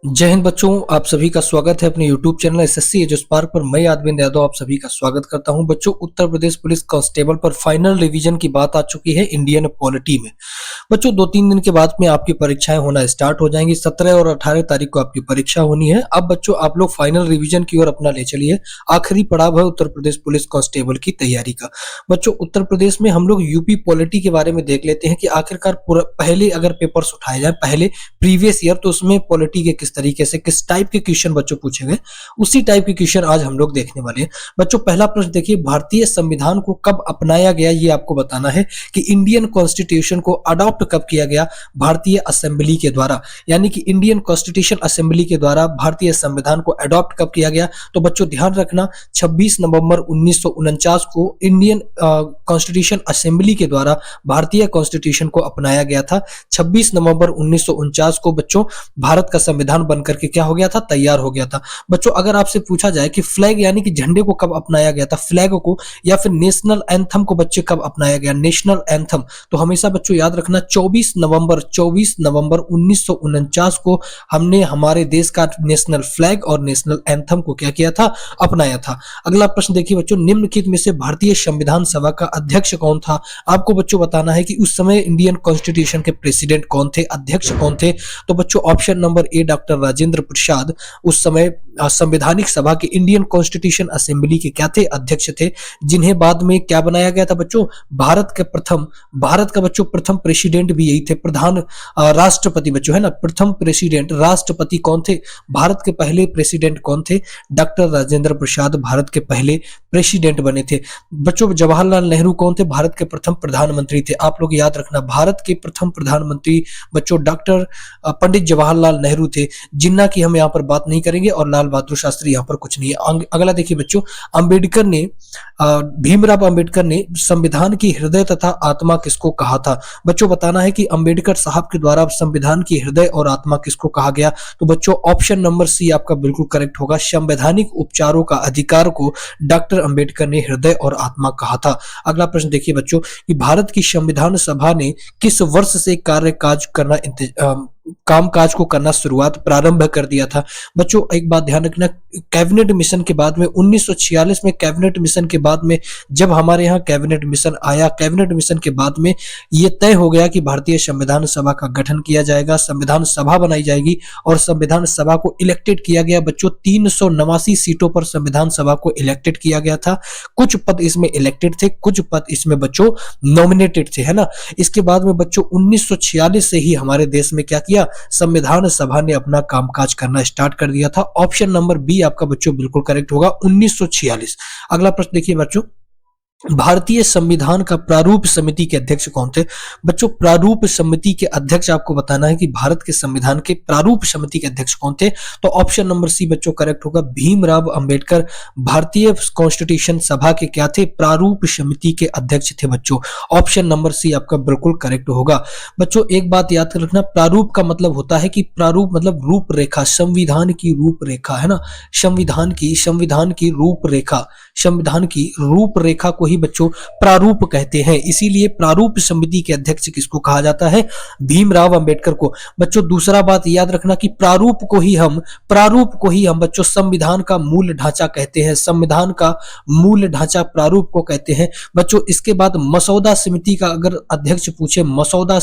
जय हिंद बच्चों, आप सभी का स्वागत है अपने YouTube channel SSC azo spark पर। मैं यादविंद यादव आप सभी का स्वागत करता हूं। बच्चों, उत्तर प्रदेश पुलिस कांस्टेबल पर फाइनल रिवीजन की बात आ चुकी है इंडियन पॉलिटी में। बच्चों, 2-3 दिन के बाद में आपकी परीक्षाएं होना स्टार्ट हो जाएंगी। 17 और 18 तारीख को आपकी परीक्षा होनी है। अब बच्चों, आप लोग फाइनल रिवीजन की ओर अपना ले चलिए। आखिरी पड़ाव है उत्तर प्रदेश पुलिस कांस्टेबल की तैयारी का। बच्चों, उत्तर प्रदेश में हम लोग यूपी पॉलिटी के बारे में देख लेते हैं कि आखिरकार पहले अगर पेपर्स उठाए जाए पहले प्रीवियस ईयर, तो उसमें पॉलिटी के किस तरीके से किस टाइप के क्वेश्चन बच्चों पूछे गए, उसी टाइप के क्वेश्चन आज हम लोग देखने वाले हैं। बच्चों, पहला प्रश्न देखिए, भारतीय संविधान को कब अपनाया गया, ये आपको बताना है कि इंडियन कॉन्स्टिट्यूशन को अडॉप्ट कब किया गया। भारतीय असेंबली के द्वारा, यानी कि इंडियन कॉन्स्टिट्यूशन असेंबली के द्वारा भारतीय संविधान को अडॉप्ट कब किया गया। तो बच्चों ध्यान रखना, 26 नवंबर 1949 को इंडियन कॉन्स्टिट्यूशन असेंबली के द्वारा भारतीय कॉन्स्टिट्यूशन को अपनाया गया था। 26 नवंबर 1949 को बच्चों भारत का संविधान बनकर के क्या हो गया था, तैयार हो गया था। बच्चों, अगर आपसे पूछा जाए कि फ्लैग यानी कि झंडे को कब अपनाया गया था, फ्लैग को, या फिर नेशनल एंथम को बच्चे कब अपनाया गया, नेशनल एंथम, तो हमेशा बच्चों याद रखना 24 नवंबर 1949 को हमने हमारे देश का नेशनल फ्लैग और नेशनल एंथम को क्या किया था, अपनाया था। अगला प्रश्न देखिए बच्चों, निम्नलिखित में से भारतीय संविधान सभा का अध्यक्ष कौन था। आपको बच्चों बताना है कि उस समय इंडियन कॉन्स्टिट्यूशन के प्रेसिडेंट कौन थे, अध्यक्ष कौन थे। तो बच्चों option number A doctor Rajendra Prasad उस समय संवैधानिक सभा के इंडियन कॉन्स्टिट्यूशन असेंबली के क्या थे, अध्यक्ष थे, जिन्हें बाद में क्या बनाया गया था बच्चों, भारत का बच्चों प्रथम प्रेसिडेंट भी यही थे, प्रधान राष्ट्रपति बच्चों है ना, प्रथम प्रेसिडेंट राष्ट्रपति कौन थे, भारत के पहले प्रेसिडेंट कौन थे, डॉक्टर राजेंद्र प्रसाद भारत के पहले प्रेसिडेंट बने थे। बच्चों जवाहरलाल नेहरू कौन थे, भारत के प्रथम प्रधानमंत्री थे। आप लोग याद रखना, भारत के प्रथम प्रधानमंत्री बच्चों डॉक्टर पंडित जवाहरलाल नेहरू थे। जिन्ना की हम यहाँ पर बात नहीं करेंगे और लाल बहादुर शास्त्री यहाँ पर कुछ नहीं है। अगला देखिए बच्चों, अंबेडकर ने भीमराव अंबेडकर ने संविधान की हृदय तथा आत्मा किसको कहा था। बच्चों बताना है कि अंबेडकर साहब के द्वारा संविधान की हृदय और आत्मा किसको कहा गया। तो बच्चों ऑप्शन नंबर सी आपका बिल्कुल करेक्ट होगा, संवैधानिक उपचारों का अधिकार को डॉक्टर अंबेडकर ने हृदय और आत्मा कहा था। अगला प्रश्न देखिए बच्चों कि भारत की संविधान सभा ने किस वर्ष से कामकाज को करना प्रारंभ कर दिया था। बच्चों एक बात ध्यान रखना, कैबिनेट मिशन के बाद में 1946 में कैबिनेट मिशन के बाद में जब हमारे यहाँ कैबिनेट मिशन आया, कैबिनेट मिशन के बाद में ये तय हो गया कि भारतीय संविधान सभा का गठन किया जाएगा, संविधान सभा बनाई जाएगी और संविधान सभा को इलेक्टेड किया गया। बच्चों 389 सीटों पर संविधान सभा को इलेक्टेड किया गया था। कुछ पद इसमें इलेक्टेड थे, कुछ पद इसमें बच्चों नॉमिनेटेड थे, है ना। इसके बाद में बच्चों 1946 से ही हमारे देश में क्या संविधान सभा ने अपना कामकाज करना स्टार्ट कर दिया था। ऑप्शन नंबर बी आपका बच्चों बिल्कुल करेक्ट होगा, 1946। अगला प्रश्न देखिए बच्चों, भारतीय संविधान का प्रारूप समिति के अध्यक्ष कौन थे। बच्चों प्रारूप समिति के अध्यक्ष आपको बताना है कि भारत के संविधान के प्रारूप समिति के अध्यक्ष कौन थे। तो ऑप्शन नंबर सी बच्चों करेक्ट होगा, भीमराव अंबेडकर भारतीय कॉन्स्टिट्यूशन सभा के क्या थे, प्रारूप समिति के अध्यक्ष थे। बच्चों ऑप्शन नंबर सी आपका बिल्कुल करेक्ट होगा। बच्चों एक बात याद कर रखना, प्रारूप का मतलब होता है कि प्रारूप मतलब रूपरेखा, संविधान की रूपरेखा, है ना, संविधान की रूपरेखा को ही बच्चों प्रारूप कहते हैं। इसीलिए प्रारूप समिति के अध्यक्ष किसको कहा जाता है, भीमराव अंबेडकर को। बच्चों दूसरा बात याद रखना कि प्रारूप को ही हम बच्चों संविधान का मूल ढांचा कहते हैं, संविधान का मूल ढांचा प्रारूप को कहते हैं। बच्चों इसके बाद मसौदा समिति का अगर अध्यक्ष पूछे, मसौदा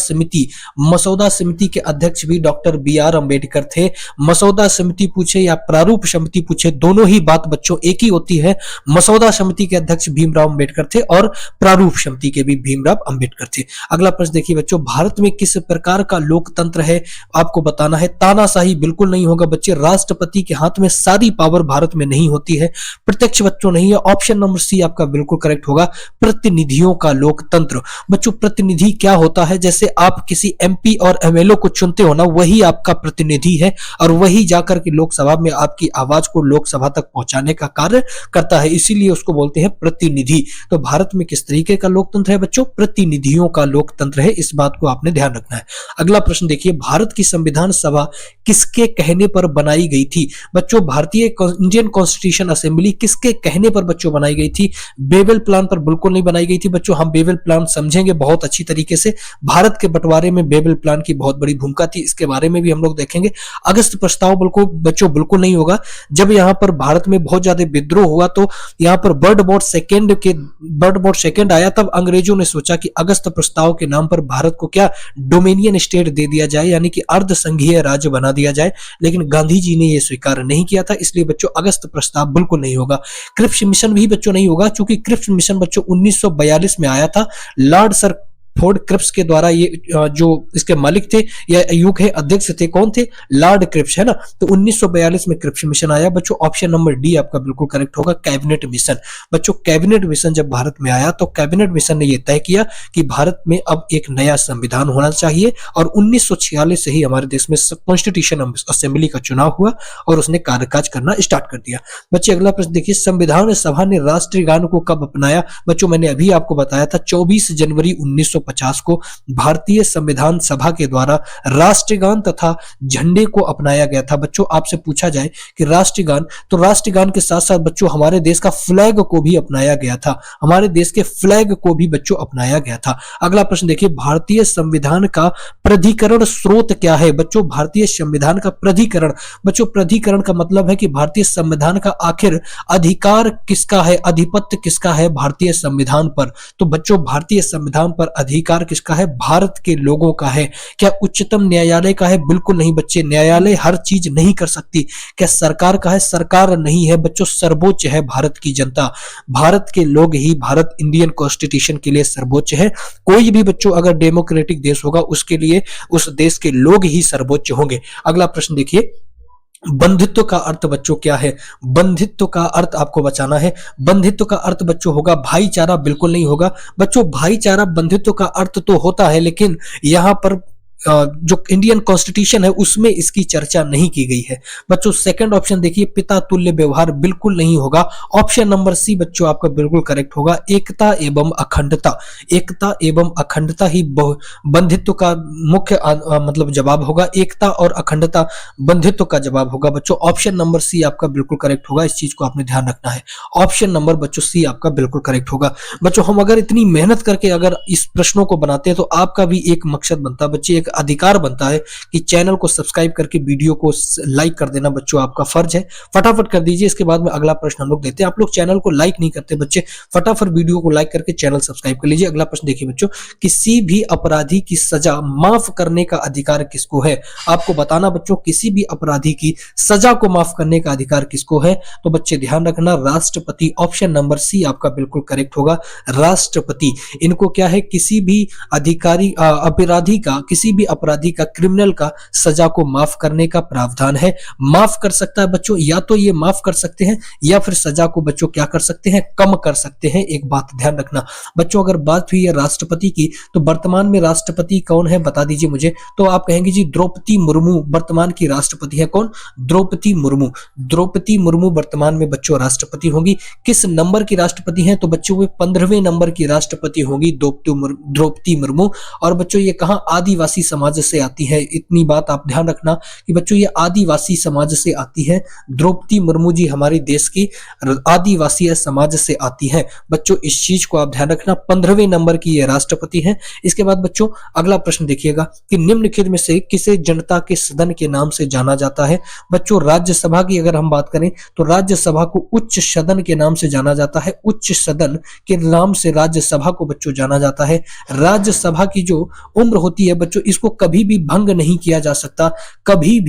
समिति के अध्यक्ष भी डॉक्टर BR अंबेडकर थे। मसौदा समिति पूछे या प्रारूप समिति पूछे, दोनों ही बात बच्चों एक ही होती है। मसौदा समिति के अध्यक्ष भीमराव अंबेडकर थे और प्रारूप समिति के भी भीमराव अंबेडकर थे। अगला प्रश्न देखिए बच्चों, भारत में किस प्रकार का लोकतंत्र है, आपको बताना है। तानाशाही बिल्कुल नहीं होगा बच्चे, राष्ट्रपति के हाथ में सारी पावर भारत में नहीं होती है, प्रत्यक्ष बच्चों नहीं है। ऑप्शन नंबर सी आपका बिल्कुल करेक्ट होगा, प्रतिनिधियों का लोकतंत्र। बच्चों प्रतिनिधि क्या होता है, जैसे आप किसी MP और MLA को चुनते हो ना, वही आपका प्रतिनिधि है और वही जाकर के लोकसभा में आपकी आवाज को लोकसभा तक पहुंचाने का कार्य करता है, इसीलिए उसको बोलते हैं प्रतिनिधि। तो भारत में किस तरीके का लोकतंत्र है बच्चों? प्रतिनिधियों का लोकतंत्र है, इस बात को आपने ध्यान रखना है। अगला प्रश्न देखिए, भारत की संविधान सभा किसके कहने पर बनाई गई थी? बच्चों भारतीय इंडियन कॉन्स्टिट्यूशन असेंबली किसके कहने पर बच्चों बनाई गई थी? बेबल प्लान पर बिल्कुल नहीं बनाई गई थी बच्चों। हम बेबल प्लान समझेंगे बहुत अच्छी तरीके से। भारत के बंटवारे में बेबल प्लान की बहुत बड़ी भूमिका थी, इसके बारे में भी हम लोग देखेंगे। अगस्त प्रस्ताव बिल्कुल बच्चों बिल्कुल नहीं होगा। जब यहाँ पर भारत में बहुत ज्यादा विद्रोह हुआ तो यहाँ पर बर्ड बॉट सेकेंड आया, तब अंग्रेजों ने सोचा कि अगस्त प्रस्ताव के नाम पर भारत को क्या डोमिनियन स्टेट दे दिया जाए, यानी कि अर्ध संघीय राज्य बना दिया जाए। लेकिन गांधी जी ने यह स्वीकार नहीं किया था, इसलिए बच्चों अगस्त प्रस्ताव बिल्कुल नहीं होगा। क्रिप्स मिशन भी बच्चों नहीं होगा, क्योंकि क्रिप्स मिशन बच्चों 1942 में आया था। लॉर्ड सर फोर्ड क्रिप्स के द्वारा ये जो इसके मालिक थे या यूके अध्यक्ष थे, कौन थे? लॉर्ड क्रिप्स, है ना। तो 1942 में क्रिप्स मिशन आया बच्चों। ऑप्शन नंबर डी आपका बिल्कुल करेक्ट होगा, कैबिनेट मिशन। बच्चों कैबिनेट मिशन जब भारत में आया तो कैबिनेट मिशन ने यह तय किया कि भारत में अब एक नया संविधान होना चाहिए, और 1946 से ही हमारे देश में कॉन्स्टिट्यूशन असेंबली का चुनाव हुआ और उसने कार्यकाज करना स्टार्ट कर दिया। बच्चे अगला प्रश्न देखिए, संविधान सभा ने राष्ट्रीय गान को कब अपनाया? बच्चों मैंने अभी आपको बताया था 24 जनवरी 1950 को भारतीय संविधान सभा के द्वारा राष्ट्रगान तथा झंडे को अपनाया गया था। बच्चों आपसे पूछा जाए कि राष्ट्रगान, तो राष्ट्रगान के साथ साथ बच्चों हमारे देश का फ्लैग को भी अपनाया गया था। हमारे देश के फ्लैग को भी बच्चों अपनाया गया था। अगला प्रश्न देखिए, भारतीय संविधान का प्राधिकरण स्रोत क्या है? बच्चों भारतीय संविधान का प्राधिकरण, बच्चों प्राधिकरण का मतलब है कि भारतीय संविधान का आखिर अधिकार किसका है, आधिपत्य किसका है भारतीय संविधान पर? तो बच्चों भारतीय संविधान पर अधिकार किसका है? भारत के लोगों का है। क्या उच्चतम न्यायालय का है? बिल्कुल नहीं बच्चे, न्यायालय हर चीज नहीं कर सकती। क्या सरकार का है? सरकार नहीं है बच्चों, सर्वोच्च है भारत की जनता। भारत के लोग ही भारत इंडियन कॉन्स्टिट्यूशन के लिए सर्वोच्च है। कोई भी बच्चों अगर डेमोक्रेटिक देश होगा उसके लिए उस देश के लोग ही सर्वोच्च होंगे। अगला प्रश्न देखिए, बंधुत्व का अर्थ बच्चों क्या है? बंधुत्व का अर्थ आपको बचाना है। बंधुत्व का अर्थ बच्चों होगा भाईचारा, बिल्कुल नहीं होगा बच्चों। भाईचारा बंधुत्व का अर्थ तो होता है, लेकिन यहां पर जो इंडियन कॉन्स्टिट्यूशन है उसमें इसकी चर्चा नहीं की गई है बच्चों। सेकंड ऑप्शन देखिए, पिता तुल्य व्यवहार, बिल्कुल नहीं होगा। ऑप्शन नंबर सी बच्चों आपका बिल्कुल करेक्ट होगा, एकता एवं अखंडता। एकता एवं अखंडता ही बंधुत्व का मुख्य मतलब जवाब होगा। एकता और अखंडता बंधुत्व का जवाब होगा बच्चों। ऑप्शन नंबर सी आपका बिल्कुल करेक्ट होगा, इस चीज को आपने ध्यान रखना है। ऑप्शन नंबर बच्चों सी आपका बिल्कुल करेक्ट होगा बच्चों। हम अगर इतनी मेहनत करके अगर इस प्रश्नों को बनाते हैं तो आपका भी एक मकसद बनता है बच्चे, एक अधिकार बनता है कि चैनल को सब्सक्राइब करके वीडियो को लाइक कर देना बच्चों, आपका फर्ज है। फटाफट कर दीजिए। इसके बाद में अगला प्रश्न हम लोग देते हैं। आप लोग चैनल को लाइक नहीं करते बच्चे, फटाफट वीडियो को लाइक करके चैनल सब्सक्राइब कर लीजिए। अगला प्रश्न देखिए बच्चों, किसी भी अपराधी की सजा माफ करने का अधिकार किसको है? आपको बताना बच्चों, किसी भी अपराधी की सजा को माफ करने का अधिकार किसको है? तो बच्चे ध्यान रखना, राष्ट्रपति। ऑप्शन नंबर सी आपका बिल्कुल करेक्ट होगा, राष्ट्रपति। इनको क्या है, किसी भी अधिकारी अपराधी का, किसी भी अपराधी का, क्रिमिनल का सजा को माफ करने का प्रावधान है। माफ कर सकता है बच्चों, या तो ये माफ कर सकते हैं या फिर सजा को बच्चों क्या कर सकते हैं, कम कर सकते हैं। एक बात ध्यान रखना बच्चों, अगर बात हुई है राष्ट्रपति की तो वर्तमान में राष्ट्रपति कौन है बता दीजिए मुझे। तो आप कहेंगे जी द्रौपदी मुर्मू वर्तमान की राष्ट्रपति है। कौन? द्रौपदी मुर्मू। द्रौपदी मुर्मू वर्तमान में बच्चों राष्ट्रपति होंगी। किस नंबर की राष्ट्रपति हैं? तो बच्चों वे 15वें नंबर की राष्ट्रपति होंगी द्रौपदी मुर्मू। और बच्चों ये कहां? आदिवासी समाज से आती है। इतनी बात आप ध्यान रखना कि बच्चों ये आदिवासी समाज से आती है। द्रौपदी मुर्मू जी हमारे देश की आदिवासी समाज से आती है बच्चों, इस चीज को आप ध्यान रखना। 15वें नंबर की ये राष्ट्रपति है। इसके बाद बच्चों अगला प्रश्न देखिएगा कि निम्नलिखित में से किसे जनता के सदन के नाम से जाना जाता है? बच्चों राज्यसभा की अगर हम बात करें तो राज्यसभा को उच्च सदन के नाम से जाना जाता है। उच्च सदन के नाम से राज्यसभा को बच्चों जाना जाता है। राज्यसभा की जो उम्र होती है बच्चों, इसको कभी भी भंग नहीं किया जा सकता। कभी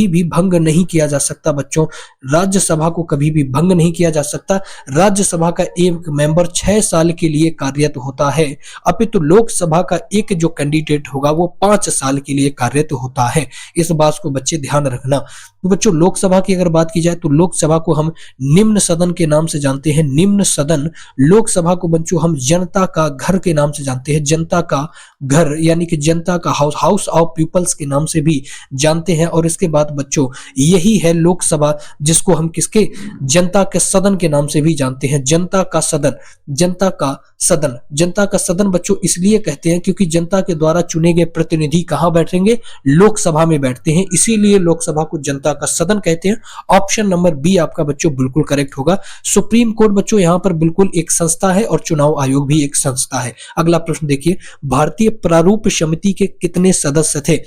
भी भंग नहीं किया जा सकता बच्चों। राज्यसभा को कभी भी भंग नहीं किया जा सकता। राज्यसभा का एक मेंबर 6 साल के लिए कार्यरत होता है, अपितु लोकसभा का एक जो कैंडिडेट होगा वो 5 साल के लिए कार्यरत होता है। इस बात को बच्चे ध्यान रखना। तो बच्चों लोकसभा की अगर बात की जाए तो लोकसभा को हम निम्न सदन के नाम से जानते हैं। निम्न सदन। लोकसभा को बच्चों हम जनता का घर के नाम से जानते हैं। जनता का घर यानी कि जनता का हाउस ऑफ पीपल्स के नाम से भी जानते हैं। और इसके बाद बच्चों यही है लोकसभा, जिसको हम किसके जनता के सदन के नाम से भी जानते हैं। जनता का सदन, जनता का सदन, जनता का सदन बच्चों इसलिए कहते हैं क्योंकि जनता के द्वारा चुने गए प्रतिनिधि कहां बैठेंगे, लोकसभा में बैठते हैं, इसीलिए लोकसभा को जनता का सदन कहते हैं। ऑप्शन नंबर बी आपका बच्चों बिल्कुल करेक्ट होगा। सुप्रीम कोर्ट बच्चों यहां पर बिल्कुल एक संस्था है और चुनाव आयोग भी एक संस्था है। अगला प्रश्न देखिए, भारतीय प्रारूप समिति के कितने सदस्य थे?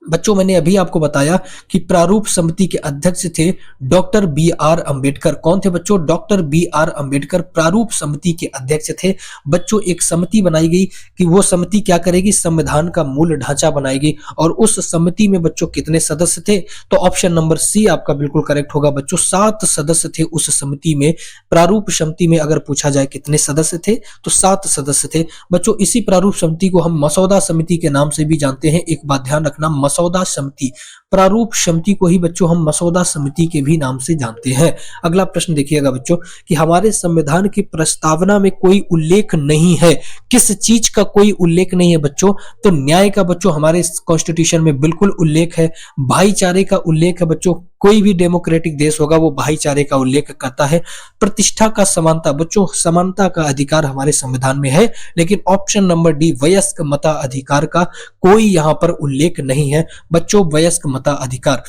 बच्चों मैंने अभी आपको बताया कि प्रारूप समिति के अध्यक्ष थे डॉक्टर बी आर अंबेडकर। कौन थे बच्चों? डॉक्टर बी आर अंबेडकर प्रारूप समिति के अध्यक्ष थे। बच्चों एक समिति बनाई गई कि वो समिति क्या करेगी, संविधान का मूल ढांचा बनाएगी। और उस समिति में बच्चों कितने सदस्य थे? तो ऑप्शन नंबर सी आपका बिल्कुल करेक्ट होगा बच्चों, 7 सदस्य थे उस समिति में। प्रारूप समिति में अगर पूछा जाए कितने सदस्य थे तो 7 सदस्य थे। बच्चों इसी प्रारूप समिति को हम मसौदा समिति के नाम से भी जानते हैं। एक बात ध्यान रखना, मसौदा समिति, प्रारूप समिति को ही बच्चों हम मसौदा समिति के भी नाम से जानते हैं। अगला प्रश्न देखिएगा बच्चों कि हमारे संविधान की प्रस्तावना में कोई उल्लेख नहीं है, किस चीज का कोई उल्लेख नहीं है बच्चों? तो न्याय का बच्चों हमारे कॉन्स्टिट्यूशन में बिल्कुल उल्लेख है। भाईचारे का उल्लेख है बच्चों, कोई भी डेमोक्रेटिक देश होगा वो भाईचारे का उल्लेख करता है। प्रतिष्ठा का समानता, बच्चों समानता का अधिकार हमारे संविधान में है। लेकिन ऑप्शन नंबर डी वयस्क मताधिकार का कोई यहां पर उल्लेख नहीं है बच्चों। वयस्क मताधिकार,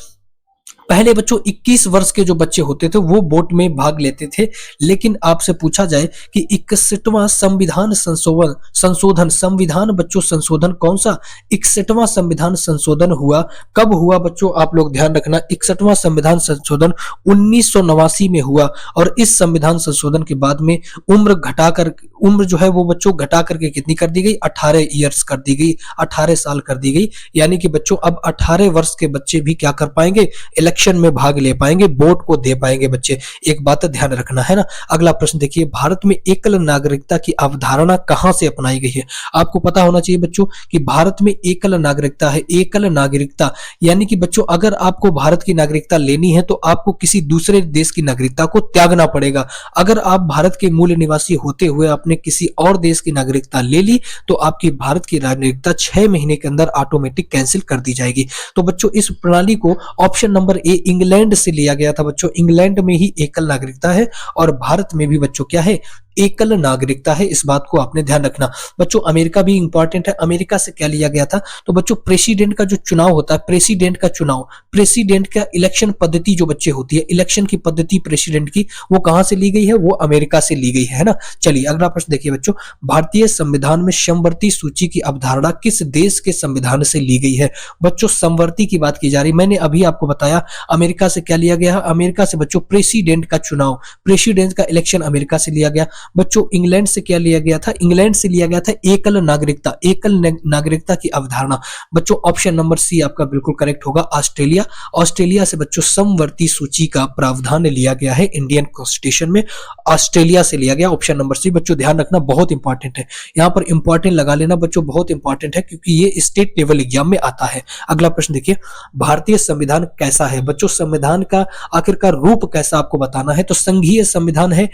पहले बच्चों 21 वर्ष के जो बच्चे होते थे वो वोट में भाग लेते थे। लेकिन आपसे पूछा जाए कि 61वां संविधान संशोधन, संविधान बच्चों संशोधन कौन सा? 61वां संविधान संशोधन हुआ, कब हुआ बच्चों? आप लोग ध्यान रखना, 61वां संविधान संशोधन 1989 में हुआ। और इस संविधान संशोधन के बाद में उम्र जो है वो बच्चों घटा करके कितनी कर दी गई? 18 ईयर्स कर दी गई, 18 साल कर दी गई। यानी कि बच्चों अब 18 वर्ष के बच्चे भी क्या कर पाएंगे? इलेक्शन में भाग ले पाएंगे, वोट को दे पाएंगे बच्चे। एक बात ध्यान रखना है ना। अगला प्रश्न देखिए, भारत में एकल नागरिकता की अवधारणा कहां से अपनाई गई है? आपको पता होना चाहिए बच्चों कि भारत में एकल नागरिकता है। एकल नागरिकता यानी कि बच्चों अगर आपको भारत की नागरिकता लेनी है तो आपको किसी दूसरे देश की नागरिकता को त्यागना पड़ेगा। अगर आप भारत के मूल निवासी होते हुए आपने किसी और देश की नागरिकता ले ली तो आपकी भारत की नागरिकता 6 महीने के अंदर ऑटोमेटिक कैंसिल कर दी जाएगी। तो बच्चों इस प्रणाली को ऑप्शन नंबर ए इंग्लैंड से लिया गया था बच्चों। इंग्लैंड में ही एकल नागरिकता है और भारत में भी बच्चों क्या है? एकल नागरिकता है। इस बात को आपने ध्यान रखना। बच्चों अमेरिका भी इंपॉर्टेंट है। अमेरिका से क्या लिया गया था? तो बच्चों प्रेसिडेंट का जो चुनाव होता है, प्रेसिडेंट का चुनाव, प्रेसिडेंट का इलेक्शन पद्धति जो बच्चे होती है, इलेक्शन की पद्धति प्रेसिडेंट की, वो कहां से ली गई है? वो अमेरिका से ली गई है ना। चलिए अगला प्रश्न देखिए बच्चों, भारतीय संविधान में समवर्ती सूची की अवधारणा किस देश के संविधान से ली गई है? बच्चों समवर्ती की बात की जा रही, मैंने अभी आपको बताया अमेरिका से क्या लिया गया है? अमेरिका से बच्चों प्रेसिडेंट का चुनाव, प्रेसिडेंट का इलेक्शन अमेरिका से लिया गया। बच्चों इंग्लैंड से क्या लिया गया था? इंग्लैंड से लिया गया था एकल नागरिकता, एकल नागरिकता की अवधारणा। बच्चों ऑप्शन नंबर सी आपका बिल्कुल करेक्ट होगा, ऑस्ट्रेलिया। ऑस्ट्रेलिया से बच्चों समवर्ती सूची का प्रावधान लिया गया है इंडियन कॉन्स्टिट्यूशन में, ऑस्ट्रेलिया से लिया गया। ऑप्शन नंबर सी बच्चों ध्यान रखना, बहुत इंपॉर्टेंट है। यहां पर इंपॉर्टेंट लगा लेना बच्चों, बहुत इंपॉर्टेंट है क्योंकि ये स्टेट लेवल एग्जाम में आता है। अगला प्रश्न देखिए, भारतीय संविधान कैसा है? बच्चों संविधान का आखिरकार रूप कैसा आपको बताना है। तो संघीय संविधान है?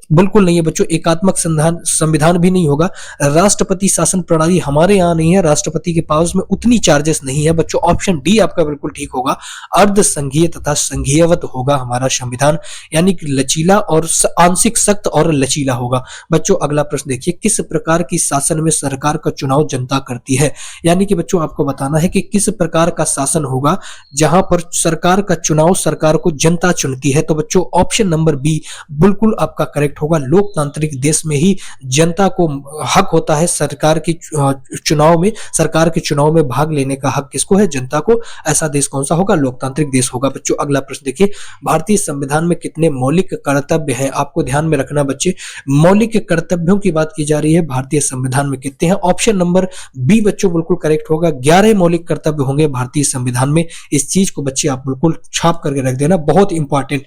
बिल्कुल नहीं है बच्चों, एकात्मक संविधान भी नहीं होगा। राष्ट्रपति शासन प्रणाली हमारे यहाँ नहीं है, राष्ट्रपति के पास में उतनी चार्जेस नहीं है बच्चों। ऑप्शन डी आपका बिल्कुल ठीक होगा, अर्ध संघीय तथा संघीयवत होगा हमारा संविधान, यानी कि लचीला और आंशिक सख्त और लचीला होगा। बच्चों अगला प्रश्न देखिए, किस प्रकार की शासन में सरकार का चुनाव जनता करती है? यानी कि बच्चों आपको बताना है कि किस प्रकार का शासन होगा जहां पर सरकार का चुनाव सरकार को जनता चुनती है। तो बच्चों ऑप्शन नंबर बी बिल्कुल आपका करेक्ट होगा। लोकतांत्रिक देश में ही जनता को हक होता है सरकार के चुनाव में भाग लेने का हक किसको है? जनता को। ऐसा देश कौन सा होगा? लोकतांत्रिक देश होगा। बच्चों अगला प्रश्न देखिए, भारतीय संविधान में कितने मौलिक कर्तव्य हैं? आपको ध्यान में रखना बच्चे, मौलिक कर्तव्यों की बात की जा रही है, भारतीय संविधान में कितने हैं? ऑप्शन नंबर बी बच्चों बिल्कुल करेक्ट होगा, 11 मौलिक कर्तव्य होंगे भारतीय संविधान में। इस चीज को बच्चे आप बिल्कुल छाप करके रख देना, बहुत इंपॉर्टेंट।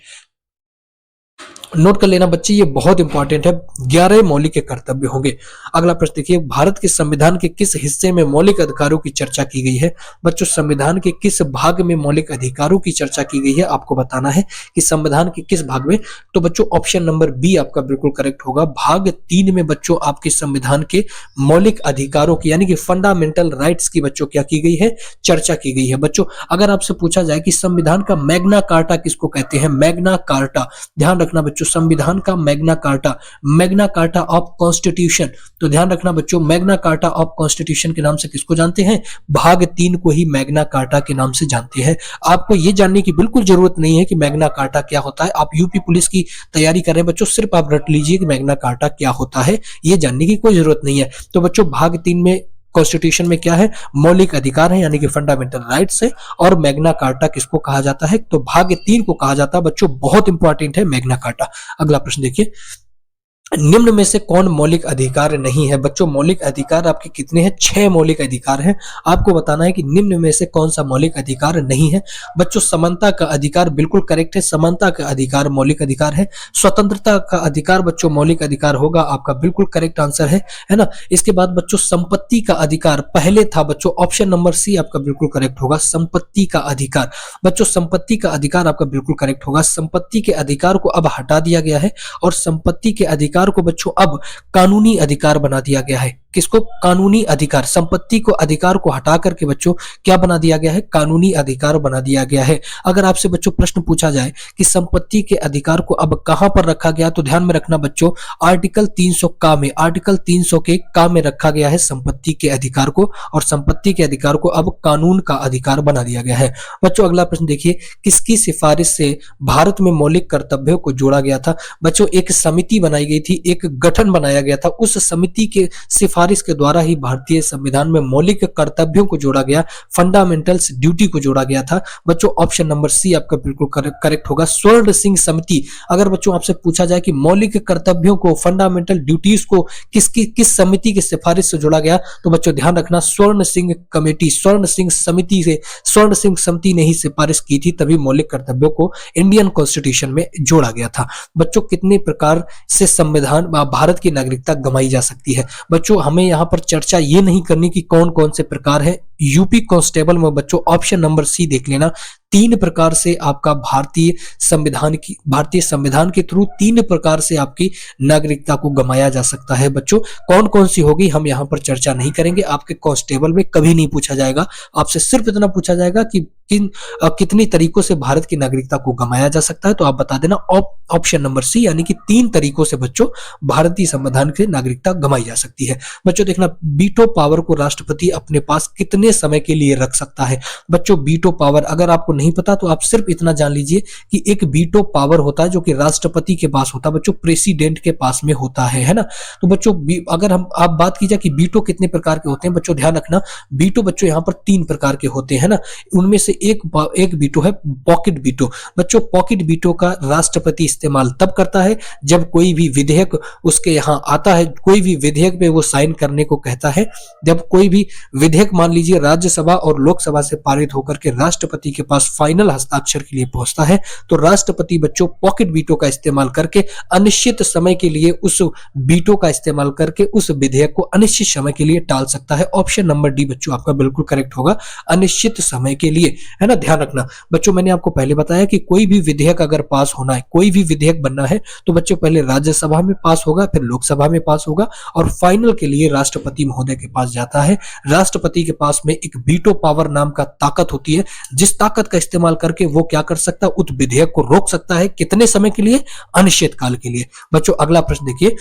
नोट कर लेना बच्चे, ये बहुत इंपॉर्टेंट है। 11 मौलिक कर्तव्य होंगे। अगला प्रश्न देखिए, भारत के संविधान के किस हिस्से में मौलिक अधिकारों की चर्चा की गई है? बच्चों संविधान के किस भाग में मौलिक अधिकारों की चर्चा की गई है, आपको बताना है कि संविधान के किस भाग में। तो बच्चों ऑप्शन नंबर बी आपका बिल्कुल करेक्ट होगा। भाग 3 में बच्चों आपके संविधान के मौलिक अधिकारों की यानी कि फंडामेंटल राइट्स की बच्चों क्या की गई है, चर्चा की गई है। बच्चों अगर आपसे पूछा जाए कि संविधान का मैग्ना कार्टा किसको कहते हैं, मैग्ना कार्टा, ध्यान रखना बच्चों संविधान का मैग्ना कार्टा ऑफ कॉन्स्टिट्यूशन। तो ध्यान रखना बच्चों, मैग्ना कार्टा ऑफ कॉन्स्टिट्यूशन के नाम से किसको जानते हैं, भाग 3 को ही मैग्ना कार्टा के नाम से जानते हैं। आपको यह जानने की बिल्कुल जरूरत नहीं है कि मैग्ना कार्टा क्या होता है। आप यूपी पुलिस की तैयारी कर रहे हैं बच्चों, सिर्फ आप रट लीजिए कि मैग्ना कार्टा क्या होता है, यह जानने की कोई जरूरत नहीं है। तो बच्चों भाग 3 में कॉन्स्टिट्यूशन में क्या है, मौलिक अधिकार है यानी कि फंडामेंटल राइट्स है। और मैग्ना कार्टा किसको कहा जाता है, तो भाग 3 को कहा जाता है बच्चों, बहुत इंपॉर्टेंट है मैग्ना कार्टा। अगला प्रश्न देखिए, निम्न में से कौन मौलिक अधिकार नहीं है? बच्चों मौलिक अधिकार आपके कितने हैं, 6 मौलिक अधिकार हैं। आपको बताना है कि निम्न में से कौन सा मौलिक अधिकार नहीं है। बच्चों समानता का अधिकार बिल्कुल करेक्ट है, समानता का अधिकार मौलिक अधिकार है। स्वतंत्रता का अधिकार बच्चों मौलिक अधिकार होगा, आपका बिल्कुल करेक्ट आंसर है ना। इसके बाद बच्चों संपत्ति का अधिकार पहले था बच्चों, ऑप्शन नंबर सी आपका बिल्कुल करेक्ट होगा, संपत्ति का अधिकार। बच्चों संपत्ति का अधिकार आपका बिल्कुल करेक्ट होगा। संपत्ति के अधिकार को अब हटा दिया गया है और संपत्ति के अधिकार को बच्चों अब कानूनी अधिकार बना दिया गया है। किसको, कानूनी अधिकार। संपत्ति को अधिकार को हटा करके बच्चों क्या बना दिया गया है, कानूनी अधिकार बना दिया गया है। अगर आपसे बच्चों प्रश्न पूछा जाए कि संपत्ति के अधिकार को अब कहां पर रखा गया, तो ध्यान में रखना बच्चों आर्टिकल 300 का में, आर्टिकल 300 के का में रखा गया है संपत्ति के अधिकार को, और संपत्ति के अधिकार को अब कानून का अधिकार बना दिया गया है। बच्चों अगला प्रश्न देखिए, किसकी सिफारिश से भारत में मौलिक कर्तव्यों को जोड़ा गया था? बच्चों एक समिति बनाई गई थी, एक गठन बनाया गया था, उस समिति के सिफारिश के द्वारा ही भारतीय संविधान में मौलिक कर्तव्यों को जोड़ा गया, फंडामेंटल्स ड्यूटी को जोड़ा गया था। बच्चों ऑप्शन नंबर सी आपका बिल्कुल करेक्ट होगा, स्वर्ण सिंह समिति। अगर बच्चों आपसे पूछा जाए कि मौलिक कर्तव्यों को, फंडामेंटल ड्यूटीज को किस समिति की सिफारिश से जोड़ा गया, तो बच्चों ध्यान रखना स्वर्ण सिंह कमेटी, स्वर्ण सिंह समिति से, स्वर्ण सिंह समिति ने ही सिफारिश की थी, तभी मौलिक कर्तव्यों को इंडियन कॉन्स्टिट्यूशन में जोड़ा गया था। बच्चों कितने प्रकार से संविधान भारत की नागरिकता गंवाई जा सकती है? बच्चों हमें यहां पर चर्चा ये नहीं करनी कि कौन कौन से प्रकार है। यूपी कांस्टेबल में बच्चों ऑप्शन नंबर सी देख लेना, 3 प्रकार से आपका भारतीय संविधान के थ्रू 3 प्रकार से आपकी नागरिकता को गंवाया जा सकता है। बच्चों कौन कौन सी होगी हम यहां पर चर्चा नहीं करेंगे, आपके कांस्टेबल में कभी नहीं पूछा जाएगा। आपसे सिर्फ इतना पूछा जाएगा कि कितनी तरीकों से भारत की नागरिकता को गंवाया जा सकता है, तो आप बता देना ऑप्शन नंबर सी, यानी कि 3 तरीकों से बच्चों भारतीय संविधान की नागरिकता गंवाई जा सकती है। बच्चों देखना, वीटो पावर को राष्ट्रपति अपने पास कितने समय के लिए रख सकता है? बच्चों वीटो पावर अगर आपको नहीं पता तो आप सिर्फ इतना जान लीजिए कि एक वीटो पावर होता है जो कि राष्ट्रपति के पास होता है बच्चों, प्रेसिडेंट के पास में होता है ना। तो बच्चों अगर आप बात की जाए कि वीटो कितने प्रकार के होते हैं, बच्चों ध्यान रखना वीटो बच्चों यहाँ पर 3 प्रकार के होते हैं ना। उनमें से एक वीटो है पॉकेट वीटो। बच्चों पॉकेट वीटो का राष्ट्रपति इस्तेमाल तब करता है जब कोई भी विधेयक उसके यहाँ आता है, कोई भी विधेयक पे वो साइन करने को कहता है। जब कोई भी विधेयक मान लीजिए राज्यसभा और लोकसभा से पारित होकर के राष्ट्रपति के पास फाइनल हस्ताक्षर के लिए पहुंचता है, तो राष्ट्रपति बच्चों पॉकेट वीटो का इस्तेमाल करके अनिश्चित समय के लिए उस वीटो का इस्तेमाल करके उस विधेयक को अनिश्चित समय के लिए टाल सकता है। ऑप्शन नंबर डी बच्चों आपका बिल्कुल करेक्ट होगा, अनिश्चित समय के लिए, है ना। ध्यान रखना बच्चों, मैंने आपको पहले बताया कि कोई भी विधेयक अगर पास होना है, कोई भी विधेयक बनना है, तो बच्चों पहले राज्यसभा में पास होगा, फिर लोकसभा में पास होगा और फाइनल के लिए राष्ट्रपति महोदय के पास जाता है। राष्ट्रपति के पास में एक वीटो पावर नाम का ताकत होती है, जिस ताकत का इस्तेमाल करके वो क्या कर सकता है, उस विधेयक को रोक सकता है। कितने समय के लिए? अनिश्चित काल के लिए। बच्चों अगला प्रश्न देखिए,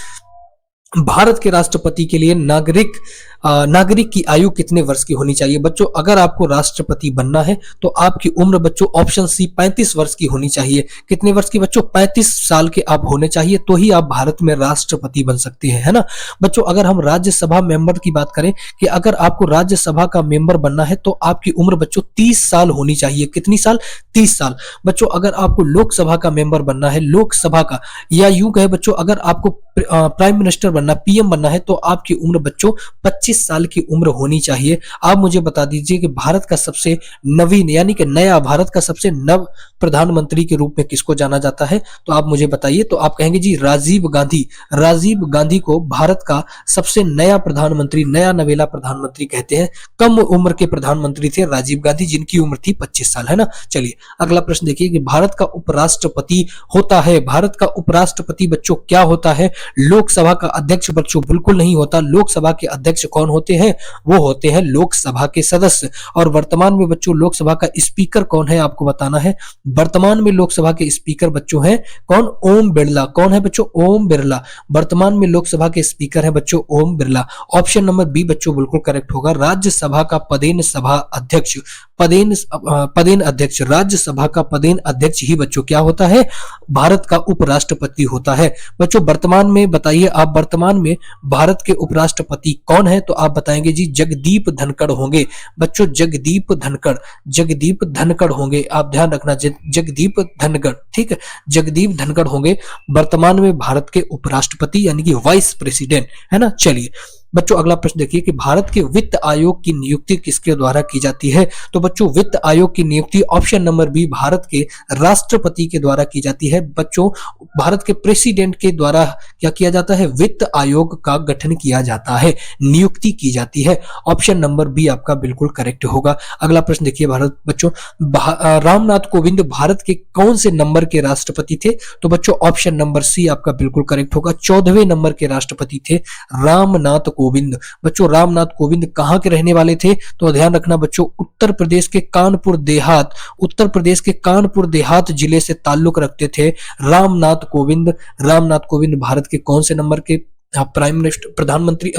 भारत के राष्ट्रपति के लिए नागरिक की आयु कितने वर्ष की होनी चाहिए? बच्चों अगर आपको राष्ट्रपति बनना है तो आपकी उम्र बच्चों ऑप्शन सी 35 वर्ष की होनी चाहिए। कितने वर्ष की बच्चों? 35 साल के आप होने चाहिए, तो ही आप भारत में राष्ट्रपति बन सकते हैं, है ना। बच्चों अगर हम राज्यसभा मेंबर की बात करें कि अगर आपको राज्यसभा का मेंबर बनना है तो आपकी उम्र बच्चों 30 साल होनी चाहिए। कितनी साल? 30 साल। बच्चों अगर आपको लोकसभा का मेंबर बनना है, लोकसभा का, या यूं कहे बच्चों अगर आपको प्राइम मिनिस्टर बनना, पीएम बनना है, तो आपकी उम्र बच्चों 25 25 साल की उम्र होनी चाहिए। आप मुझे बता दीजिए कि भारत का सबसे नवीन यानी कि नया भारत का सबसे नव प्रधानमंत्री के रूप में किसको जाना जाता है? तो आप मुझे बताइए। तो आप कहेंगे जी राजीव गांधी। राजीव गांधी को भारत का सबसे नया प्रधानमंत्री, नया नवेला प्रधानमंत्री कहते हैं। कम उम्र के प्रधानमंत्री थे राजीव गांधी, जिनकी उम्र थी 25 साल, है ना। चलिए अगला प्रश्न देखिए कि भारत का उपराष्ट्रपति होता है, भारत का उपराष्ट्रपति बच्चों क्या होता है? लोकसभा का अध्यक्ष बच्चों बिल्कुल नहीं होता। लोकसभा के अध्यक्ष कौन होते हैं? वो होते हैं लोकसभा के सदस्य। और वर्तमान में बच्चों लोकसभा का स्पीकर कौन है आपको बताना है। वर्तमान में लोकसभा के स्पीकर बच्चों हैं कौन? ओम बिरला। कौन है बच्चों? ओम बिरला वर्तमान में लोकसभा के स्पीकर है बच्चों, Om Birla. Option number B बच्चों बिल्कुल करेक्ट होगा। राज्यसभा का पदेन सभा अध्यक्ष, पदेन अध्यक्ष, राज्यसभा का पदेन अध्यक्ष ही बच्चों क्या होता है? भारत का उपराष्ट्रपति होता है। बच्चों वर्तमान में बताइए, आप वर्तमान में भारत के उपराष्ट्रपति कौन है? तो आप बताएंगे जी जगदीप धनखड़ होंगे। बच्चों जगदीप धनखड़, जगदीप धनखड़ होंगे। आप ध्यान रखना जगदीप धनखड़, ठीक है, जगदीप धनखड़ होंगे वर्तमान में भारत के उपराष्ट्रपति यानी कि वाइस प्रेसिडेंट, है ना। चलिए बच्चों अगला प्रश्न देखिए कि भारत के वित्त आयोग की नियुक्ति किसके द्वारा की जाती है? तो बच्चों वित्त आयोग की नियुक्ति ऑप्शन नंबर बी भारत के राष्ट्रपति के द्वारा की जाती है। बच्चों भारत के प्रेसिडेंट के द्वारा क्या किया जाता है? वित्त आयोग का गठन किया जाता है, नियुक्ति की जाती है। ऑप्शन नंबर बी आपका बिल्कुल करेक्ट होगा। अगला प्रश्न देखिए भारत बच्चों रामनाथ कोविंद भारत के कौन से नंबर के राष्ट्रपति थे? तो बच्चों ऑप्शन नंबर सी आपका बिल्कुल करेक्ट होगा। 14वें नंबर के राष्ट्रपति थे रामनाथ कोविंद। बच्चों रामनाथ कोविंद कहां के रहने वाले थे? तो ध्यान रखना बच्चों उत्तर प्रदेश के कानपुर देहात, उत्तर प्रदेश के कानपुर देहात जिले से ताल्लुक रखते थे रामनाथ कोविंद। रामनाथ कोविंद भारत के कौन से नंबर के प्राइम मिनिस्टर, प्रधानमंत्री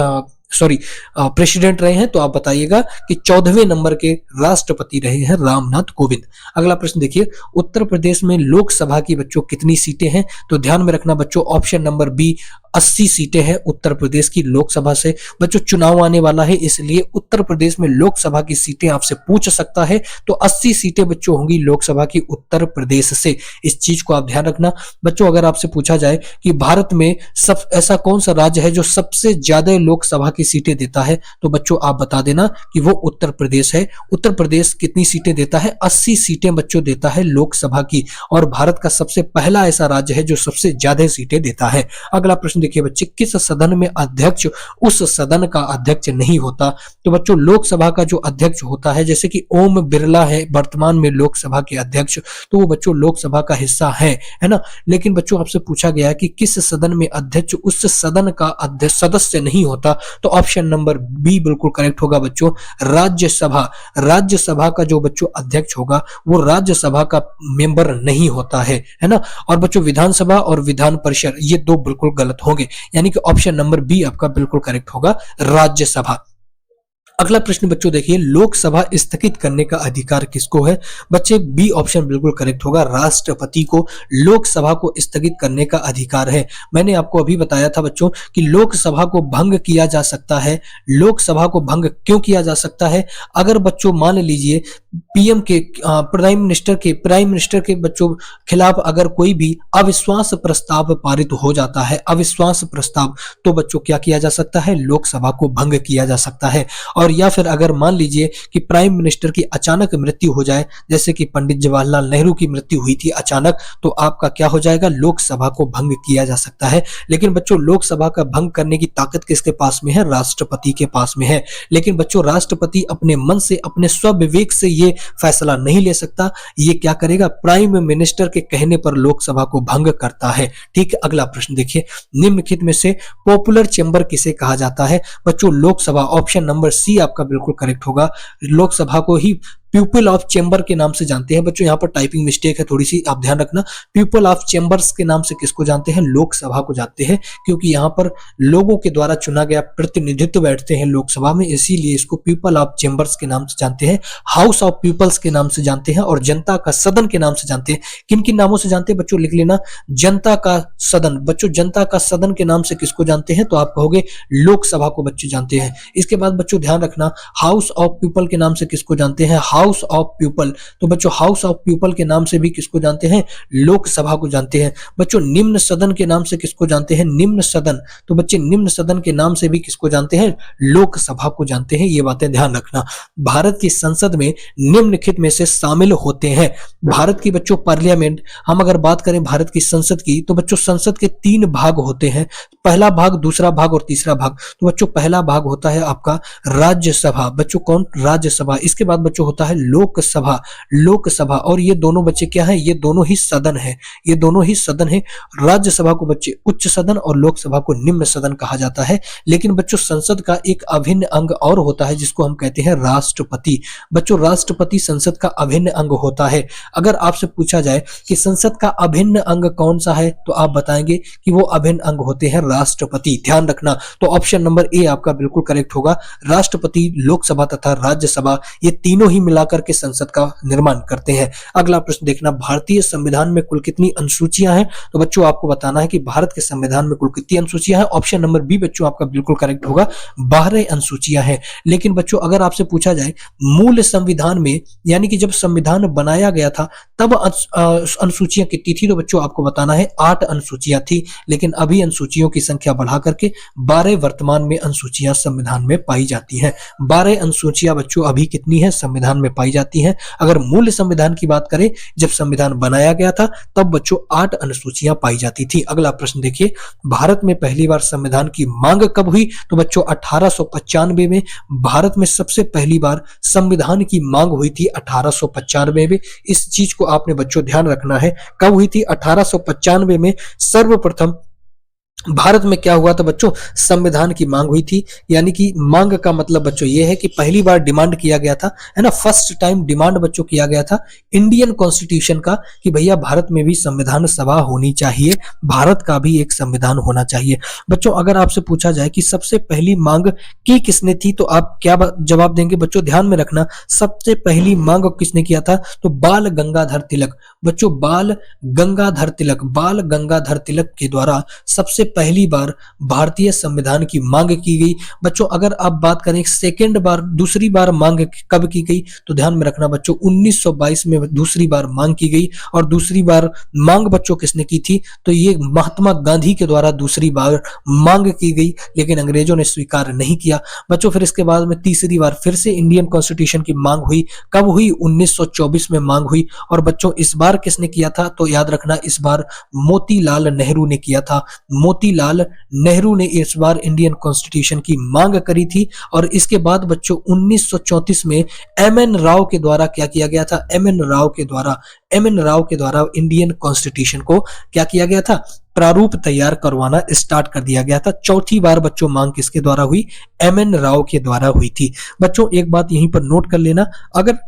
प्रेसिडेंट रहे हैं? तो आप बताइएगा कि 14वें नंबर के राष्ट्रपति रहे हैं रामनाथ कोविंद। अगला प्रश्न देखिए उत्तर प्रदेश में लोकसभा की बच्चों कितनी सीटें हैं? तो ध्यान में रखना बच्चों ऑप्शन नंबर बी 80 सीटें हैं उत्तर प्रदेश की लोकसभा से। बच्चों चुनाव आने वाला है इसलिए उत्तर प्रदेश में लोकसभा की सीटें आपसे पूछ सकता है, तो 80 सीटें बच्चों होंगी लोकसभा की उत्तर प्रदेश से। इस चीज को आप ध्यान रखना बच्चों। अगर आपसे पूछा जाए कि भारत में सब ऐसा कौन सा राज्य है जो सबसे ज्यादा लोकसभा की सीटें देता है, तो बच्चों आप बता देना कि वो उत्तर प्रदेश है। उत्तर प्रदेश कितनी सीटें देता है? 80 सीटें बच्चों देता है लोकसभा की, और भारत का सबसे पहला ऐसा राज्य है जो सबसे ज्यादा सीटें देता है। अगला प्रश्न देखिए बच्चे किस सदन में अध्यक्ष उस सदन का अध्यक्ष नहीं होता? तो बच्चों लोकसभा का जो अध्यक्ष होता है, जैसे कि ओम बिरला है वर्तमान में लोकसभा के अध्यक्ष, तो वो बच्चों लोकसभा का हिस्सा है ना। लेकिन बच्चों आपसे पूछा गया है कि किस सदन में अध्यक्ष उस सदन का अध्यक्ष सदस्य नहीं होता, तो ऑप्शन नंबर बी बिल्कुल करेक्ट होगा बच्चों राज्यसभा। राज्यसभा का जो बच्चों अध्यक्ष होगा वो राज्यसभा का मेंबर नहीं होता है ना। और बच्चों विधानसभा और विधान परिषद ये दो बिल्कुल गलत होंगे, यानी कि ऑप्शन नंबर बी आपका बिल्कुल करेक्ट होगा राज्यसभा। अगला प्रश्न बच्चों देखिए लोकसभा स्थगित करने का अधिकार किसको है? बच्चे बी ऑप्शन बिल्कुल करेक्ट होगा, राष्ट्रपति को लोकसभा को स्थगित करने का अधिकार है। मैंने आपको अभी बताया था बच्चों कि लोकसभा को भंग किया जा सकता है। लोकसभा को भंग क्यों किया जा सकता है? अगर बच्चों मान लीजिए पीएम के प्राइम मिनिस्टर के बच्चों खिलाफ अगर कोई भी अविश्वास प्रस्ताव पारित हो जाता है, अविश्वास प्रस्ताव, तो बच्चों क्या किया जा सकता है? लोकसभा को भंग किया जा सकता है। और या फिर अगर मान लीजिए कि प्राइम मिनिस्टर की अचानक मृत्यु हो जाए, जैसे कि पंडित जवाहरलाल नेहरू की मृत्यु हुई थी अचानक, तो आपका क्या हो जाएगा? लोकसभा को भंग किया जा सकता है। लेकिन बच्चों लोकसभा का भंग करने की ताकत किसके पास में है? राष्ट्रपति के पास में है। लेकिन बच्चों राष्ट्रपति अपने मन से, अपने स्वविवेक से ये फैसला नहीं ले सकता। ये क्या करेगा? प्राइम मिनिस्टर के कहने पर लोकसभा को भंग करता है। ठीक है, अगला प्रश्न देखिए निम्नलिखित में से पॉपुलर चेंबर किसे कहा जाता है? बच्चों लोकसभा, ऑप्शन नंबर सी आपका बिल्कुल करेक्ट होगा। लोकसभा को ही पीपल ऑफ चेंबर के नाम से जानते हैं। बच्चों यहाँ पर टाइपिंग मिस्टेक है थोड़ी सी, आप ध्यान रखना। पीपल ऑफ चेंबर्स के नाम से किसको जानते हैं? लोकसभा को जानते हैं, क्योंकि यहाँ पर लोगों के द्वारा चुना गया प्रतिनिधित्व बैठते हैं लोकसभा में, इसीलिए इसको पीपल ऑफ चेंबर्स के नाम से जानते हैं, हाउस ऑफ पीपल्स के नाम से जानते हैं, और जनता का सदन के नाम से जानते हैं। किन किन नामों से जानते हैं बच्चों? लिख लेना, जनता का सदन। बच्चों जनता का सदन के नाम से किसको जानते हैं? तो आप कहोगे लोकसभा को बच्चे जानते हैं। इसके बाद बच्चों ध्यान रखना हाउस ऑफ पीपल के नाम से किसको जानते हैं? हाउस ऑफ पीपल, तो बच्चों हाउस ऑफ पीपल के नाम से भी किसको जानते हैं? लोकसभा को जानते हैं। बच्चों निम्न सदन के नाम से किसको जानते हैं? निम्न सदन, तो बच्चे निम्न सदन के नाम से भी किसको जानते हैं? लोकसभा को जानते हैं। ये बातें ध्यान रखना। भारत की संसद में निम्नलिखित में से शामिल होते हैं। भारत की बच्चों पार्लियामेंट, हम अगर बात करें भारत की संसद की, तो बच्चों संसद के 3 भाग होते हैं, पहला भाग, दूसरा भाग और तीसरा भाग। तो बच्चों पहला भाग होता है आपका राज्यसभा, बच्चों कौन? राज्यसभा। इसके बाद बच्चों होता है लोकसभा, लोकसभा, और ये दोनों बच्चे क्या है? ये दोनों ही सदन है, ये दोनों ही सदन है। राज्यसभा को बच्चे उच्च सदन और लोकसभा को निम्न सदन कहा जाता है। लेकिन बच्चों संसद का एक अभिन्न अंग और होता है जिसको हम कहते हैं राष्ट्रपति। बच्चों राष्ट्रपति संसद का अभिन्न अंग होता है। अगर आपसे पूछा जाए कि संसद का अभिन्न अंग कौन सा है, तो आप बताएंगे कि वो अभिन्न अंग होते हैं राष्ट्रपति। ध्यान रखना, तो ऑप्शन नंबर ए आपका बिल्कुल करेक्ट होगा। राष्ट्रपति, लोकसभा तथा राज्यसभा, ये तीनों ही मिलाकर के संसद का निर्माण करते हैं। अगला प्रश्न देखना, भारतीय संविधान में कुल कितनी अनुसूचियां हैं? तो बच्चों आपको बताना है कि भारत के संविधान में कुल कितनी अनुसूचियां हैं। ऑप्शन नंबर बी बच्चों आपका बिल्कुल करेक्ट होगा, 12 अनुसूचियां हैं। लेकिन बच्चों अगर आपसे पूछा जाए मूल संविधान में, यानी कि जब संविधान बनाया गया था तब अनुसूचियां कितनी थी, तो बच्चों आपको बताना है 8 अनुसूचियां थी। लेकिन अभी अनुसूचियों की संख्या बढ़ा करके 12 वर्तमान में अनुसूचियां संविधान में पाई जाती हैं। 12 अनुसूचियां बच्चों अभी कितनी है? संविधान में पाई जाती हैं। अगर मूल संविधान की बात करें, जब संविधान बनाया गया था तब बच्चों 8 अनुसूचियां पाई जाती थी। अगला प्रश्न देखिए, भारत में पहली बार संविधान की मांग कब हुई? तो बच्चों 1895 में भारत में सबसे पहली बार संविधान की मांग हुई थी 1895 में। इस चीज को आपने बच्चों ध्यान रखना है। कब हुई थी? 1895 में सर्वप्रथम भारत में क्या हुआ था बच्चों? संविधान की मांग हुई थी। यानी कि मांग का मतलब बच्चों ये है कि पहली बार डिमांड किया गया था, है ना, फर्स्ट टाइम डिमांड बच्चों किया गया था इंडियन कॉन्स्टिट्यूशन का कि भैया भारत में भी संविधान सभा होनी चाहिए, भारत का भी एक संविधान होना चाहिए। बच्चों अगर आपसे पूछा जाए कि सबसे पहली मांग की किसने थी, तो आप क्या जवाब देंगे? बच्चों ध्यान में रखना, सबसे पहली मांग किसने किया था? तो बाल गंगाधर तिलक। बच्चों बाल गंगाधर तिलक, बाल गंगाधर तिलक के द्वारा सबसे पहली बार भारतीय संविधान की मांग की गई। बच्चों अगर आप बात करें सेकेंड बार, दूसरी बार मांग कब की गई, तो ध्यान में रखना बच्चों 1922 में दूसरी बार मांग की गई। और दूसरी बार मांग बच्चों किसने की थी? तो ये महात्मा गांधी के द्वारा दूसरी बार मांग की गई, लेकिन अंग्रेजों ने स्वीकार नहीं किया। बच्चों फिर इसके बाद में तीसरी बार फिर से इंडियन कॉन्स्टिट्यूशन की मांग हुई। कब हुई? 1924 में मांग हुई। और बच्चों इस बार किसने किया था? तो याद रखना इस बार मोतीलाल नेहरू ने किया था। मोतीलाल नेहरू ने इस बार इंडियन कॉन्स्टिट्यूशन की मांग करी थी। और इसके बाद बच्चों 1934 में एमएन राव के द्वारा क्या किया गया था? एमएन राव के द्वारा इंडियन कॉन्स्टिट्यूशन को क्या किया गया था? प्रारूप तैयार करवाना स्टार्ट कर दिया गया था। चौथी बार बच्चों मांग किसके द्वारा हुई? एमएन राव के द्वारा हुई थी। बच्चों एक बात यहीं पर नोट कर लेना, अगर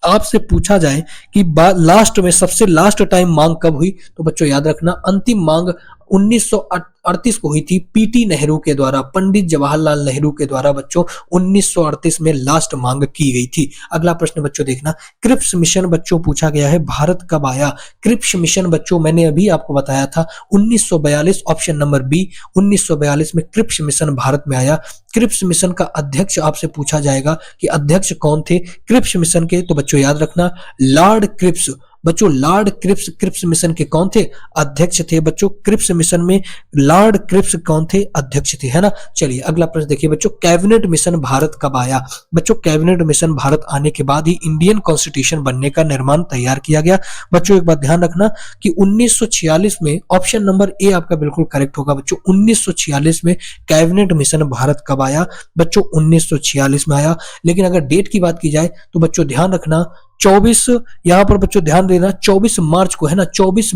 आपसे पूछा जाए कि लास्ट में सबसे लास्ट टाइम मांग कब हुई, तो बच्चों याद रखना अंतिम मांग 1938 को हुई थी पीटी नेहरू के द्वारा, पंडित जवाहरलाल नेहरू के द्वारा बच्चों 1938 में लास्ट मांग की गई थी। अगला प्रश्न बच्चों देखना, क्रिप्स मिशन बच्चों पूछा गया है भारत कब आया? क्रिप्स मिशन बच्चों मैंने अभी आपको बताया था 1942, ऑप्शन नंबर बी 1942 में क्रिप्स मिशन भारत में आया। क्रिप्स मिशन का अध्यक्ष आपसे पूछा जाएगा कि अध्यक्ष कौन थे क्रिप्स मिशन के, तो बच्चों याद रखना लॉर्ड क्रिप्स। बच्चों लॉर्ड क्रिप्स क्रिप्स मिशन के कौन थे? अध्यक्ष थे। बच्चों क्रिप्स मिशन में लॉर्ड क्रिप्स कौन थे? अध्यक्ष थे, है ना। चलिए अगला प्रश्न देखिए बच्चों, कैबिनेट मिशन भारत कब आया? बच्चों कैबिनेट मिशन भारत आने के बाद ही इंडियन कॉन्स्टिट्यूशन बनने का निर्माण तैयार किया गया। बच्चों एक बात ध्यान रखना कि 1946 में, ऑप्शन नंबर ए आपका बिल्कुल करेक्ट होगा बच्चों, 1946 में कैबिनेट मिशन भारत कब आया? बच्चों 1946 में आया। लेकिन अगर डेट की बात की जाए तो बच्चों ध्यान रखना 24, यहां पर बच्चों ध्यान देना 24 मार्च को, है ना, 24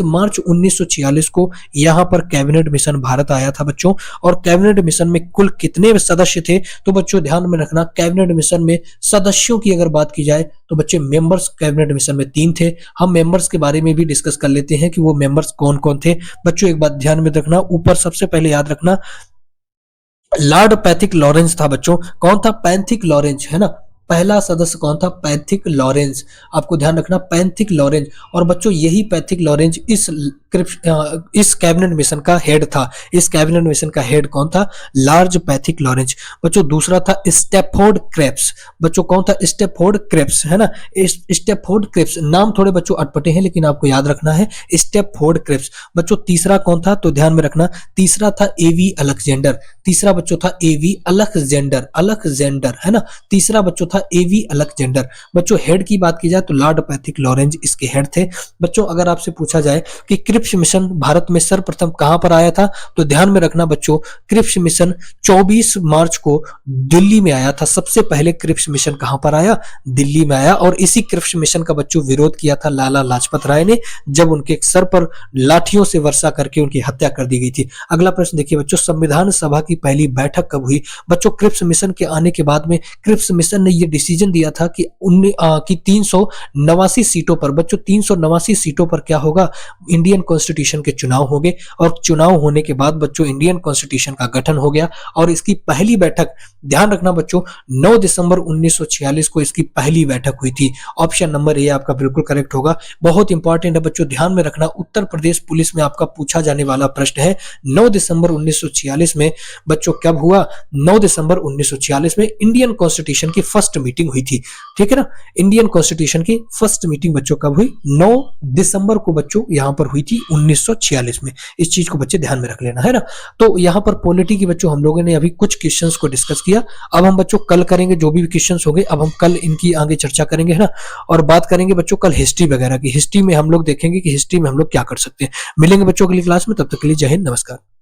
मार्च 1946 को यहां पर कैबिनेट मिशन भारत आया था बच्चों। और कैबिनेट मिशन में कुल कितने सदस्य थे? तो बच्चों ध्यान में रखना कैबिनेट मिशन में सदस्यों की अगर बात की जाए तो बच्चे मेंबर्स कैबिनेट मिशन में 3 थे। हम मेंबर्स के बारे में भी डिस्कस कर लेते हैं कि वो मेंबर्स कौन कौन थे। बच्चों एक बात ध्यान में रखना, ऊपर सबसे पहले याद रखना लॉर्ड पैथिक लॉरेंस था बच्चों। कौन था? पैथिक लॉरेंस, है ना। पहला सदस्य कौन था? Pethick Lawrence. आपको ध्यान रखना पैथिक लॉरेंस। और बच्चों यही पैथिक लॉरेंस इस इस कैबिनेट मिशन का हेड था। इस कैबिनेट मिशन का हेड कौन था? Lord Pethick Lawrence. बच्चों दूसरा था स्टेफोर्ड क्रेप्स। बच्चों कौन था? स्टेफोर्ड क्रेप्स, है ना। स्टेफोर्ड क्रेप्स नाम थोड़े बच्चों अटपटे हैं लेकिन आपको याद रखना है, स्टेफोर्ड क्रेप्स। बच्चों तीसरा कौन था? तो ध्यान में रखना, तीसरा था एवी अलेक्जेंडर। तीसरा बच्चों था एवी अलेक्जेंडर, अलेक्जेंडर, है ना। तीसरा बच्चों था एवी अलेक्जेंडर। बच्चों हेड की बात की जाए तो लॉर्ड पैथिक लॉरेंस इसके हेड थे। बच्चों अगर आपसे पूछा जाए कि क्रिप्स मिशन भारत में सर्वप्रथम कहां पर आया था, तो ध्यान में रखना बच्चों, क्रिप्स मिशन 24 मार्च को दिल्ली में आया था। सबसे पहले क्रिप्स मिशन कहां पर आया? दिल्ली में आया। और इसी क्रिप्स मिशन का बच्चों विरोध किया था लाला लाजपत राय ने, जब उनके सर पर लाठियों से वर्षा करके उनकी हत्या कर दी गई थी। अगला प्रश्न देखिए बच्चों, संविधान सभा की पहली बैठक कब हुई? बच्चों क्रिप्स मिशन के आने के बाद में क्रिप्स मिशन ने यह डिसीजन दिया था कि 389 सीटों पर, बच्चों 389 सीटों पर क्या होगा? इंडियन कॉन्स्टिट्यूशन के चुनाव हो गए। और चुनाव होने के बाद बच्चों इंडियन कॉन्स्टिट्यूशन का गठन हो गया। और इसकी पहली बैठक, ध्यान रखना बच्चों, 9 दिसंबर 1946 को इसकी पहली बैठक हुई थी। ऑप्शन नंबर ए आपका बिल्कुल करेक्ट होगा। बहुत इंपॉर्टेंट है बच्चों, ध्यान में रखना, उत्तर प्रदेश पुलिस में आपका पूछा जाने वाला प्रश्न है। 9 दिसंबर 1946 में बच्चों कब हुआ? 9 दिसंबर 1946 में इंडियन कॉन्स्टिट्यूशन की फर्स्ट मीटिंग हुई थी। ठीक है ना। इंडियन कॉन्स्टिट्यूशन की फर्स्ट मीटिंग बच्चों कब हुई? 9 दिसंबर को बच्चों यहां पर हुई थी 1946 में। इस चीज को बच्चे ध्यान में रख लेना, है ना। तो यहां पर पॉलिटी की बच्चों हम लोगों ने अभी कुछ क्वेश्चंस को डिस्कस किया। अब हम बच्चों कल करेंगे जो भी क्वेश्चंस होंगे, अब हम कल इनकी आगे चर्चा करेंगे, है ना। और बात करेंगे बच्चों कल हिस्ट्री वगैरह की। हिस्ट्री में हम लोग देखेंगे कि हिस्ट्री में हम लोग क्या कर सकते हैं। मिलेंगे बच्चों अगली क्लास में, तब तक के लिए जय हिंद, नमस्कार।